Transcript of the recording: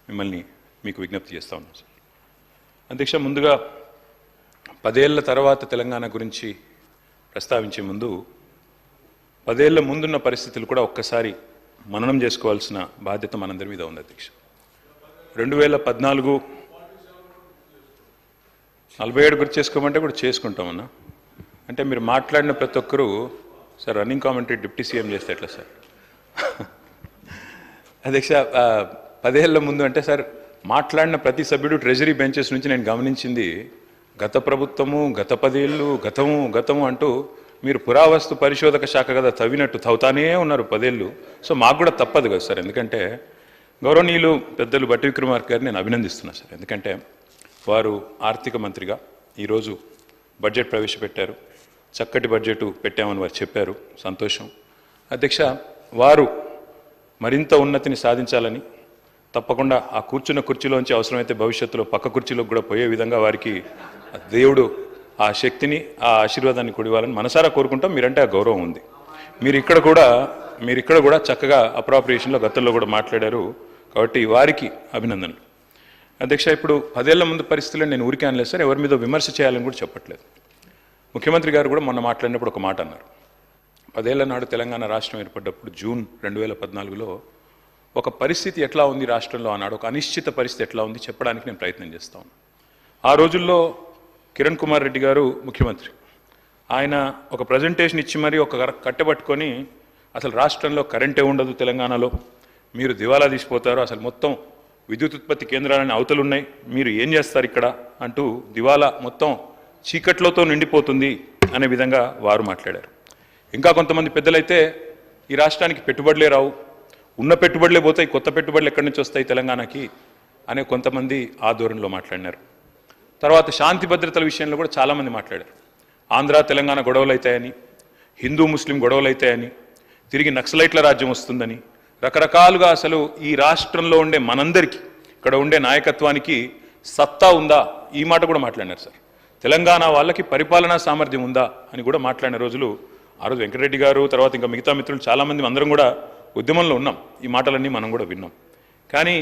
మిమ్మల్ని మీకు విజ్ఞప్తి చేస్తా ఉన్నాం సార్. అధ్యక్ష, ముందుగా 10 ఏళ్ల తర్వాత తెలంగాణ గురించి ప్రస్తావించే ముందు 10 ఏళ్ల ముందున్న పరిస్థితులు కూడా ఒక్కసారి మననం చేసుకోవాల్సిన బాధ్యత మనందరి మీద ఉంది అధ్యక్ష. 2014 47 గుర్తు చేసుకోమంటే కూడా చేసుకుంటామన్నా. అంటే మీరు మాట్లాడిన ప్రతి ఒక్కరూ sir running commentary deputy CM చేస్తే ఎట్లా సార్? అధ్యక్ష, 10 ఏళ్ల ముందు అంటే సార్ మాట్లాడిన ప్రతి సభ్యుడు ట్రెజరీ బెంచెస్ నుంచి నేను గమనించింది గత ప్రభుత్వము, గత 10 ఏళ్ళు, గతము అంటూ మీరు పురావస్తు పరిశోధక శాఖ కదా తవ్వినట్టు తవ్వుతానే ఉన్నారు 10 ఏళ్ళు. సో మాకు కూడా తప్పదు కదా సార్. ఎందుకంటే గౌరవనీయులు పెద్దలు బట్టి విక్రమార్క గారిని నేను అభినందిస్తున్నాను సార్. ఎందుకంటే వారు ఆర్థిక మంత్రిగా ఈరోజు బడ్జెట్ ప్రవేశపెట్టారు. చక్కటి బడ్జెట్ పెట్టామని వారు చెప్పారు, సంతోషం. అధ్యక్ష, వారు మరింత ఉన్నతిని సాధించాలని తప్పకుండా ఆ కూర్చున్న కుర్చీలోంచి అవసరమైతే భవిష్యత్తులో పక్క కుర్చీలోకి కూడా పోయే విధంగా వారికి దేవుడు ఆ శక్తిని, ఆ ఆశీర్వాదాన్ని కొడివ్వాలని మనసారా కోరుకుంటాం. మీరంటే ఆ గౌరవం ఉంది. మీరు ఇక్కడ కూడా చక్కగా అప్రాప్రియేషన్లో గతంలో కూడా మాట్లాడారు. కాబట్టి వారికి అభినందనలు. అధ్యక్ష, ఇప్పుడు 10 ఏళ్ల ముందు పరిస్థితుల్లో నేను ఊరికే అనలేదు సార్, ఎవరి మీద విమర్శ చేయాలని కూడా చెప్పట్లేదు. ముఖ్యమంత్రి గారు కూడా మొన్న మాట్లాడినప్పుడు ఒక మాట అన్నారు. 10 ఏళ్ల నాడు తెలంగాణ రాష్ట్రం ఏర్పడ్డప్పుడు జూన్ 2014లో ఒక పరిస్థితి ఎట్లా ఉంది రాష్ట్రంలో అన్నాడు, ఒక అనిశ్చిత పరిస్థితి ఎట్లా ఉంది చెప్పడానికి నేను ప్రయత్నం చేస్తాను. ఆ రోజుల్లో కిరణ్ కుమార్ రెడ్డి గారు ముఖ్యమంత్రి. ఆయన ఒక ప్రజెంటేషన్ ఇచ్చి మరీ ఒక కట్టెబట్టుకొని అసలు రాష్ట్రంలో కరెంటే ఉండదు, తెలంగాణలో మీరు దివాలా తీసిపోతారు, అసలు మొత్తం విద్యుత్ ఉత్పత్తి కేంద్రాలని అవతలు ఉన్నాయి, మీరు ఏం చేస్తారు ఇక్కడ అంటూ దివాలా మొత్తం చీకట్లతో నిండిపోతుంది అనే విధంగా వారు మాట్లాడారు. ఇంకా కొంతమంది పెద్దలైతే ఈ రాష్ట్రానికి పెట్టుబడులే రావు, ఉన్న పెట్టుబడులే పోతాయి, కొత్త పెట్టుబడులు ఎక్కడి నుంచి వస్తాయి తెలంగాణకి అనే కొంతమంది ఆ ధోరణిలో మాట్లాడినారు. తర్వాత శాంతి భద్రతల విషయంలో కూడా చాలామంది మాట్లాడారు. ఆంధ్ర తెలంగాణ గొడవలు అవుతాయని, హిందూ ముస్లిం గొడవలు అవుతాయని, తిరిగి నక్సలైట్ల రాజ్యం వస్తుందని, రకరకాలుగా అసలు ఈ రాష్ట్రంలో ఉండే మనందరికీ, ఇక్కడ ఉండే నాయకత్వానికి సత్తా ఉందా, ఈ మాట కూడా మాట్లాడినారు సార్. తెలంగాణ వాళ్ళకి పరిపాలనా సామర్థ్యం ఉందా అని కూడా మాట్లాడిన రోజులు ఆ రోజు వెంకటరెడ్డి గారు, తర్వాత ఇంకా మిగతా మిత్రులు చాలామంది అందరం కూడా ఉద్యమంలో ఉన్నాం. ఈ మాటలన్నీ మనం కూడా విన్నాం. కానీ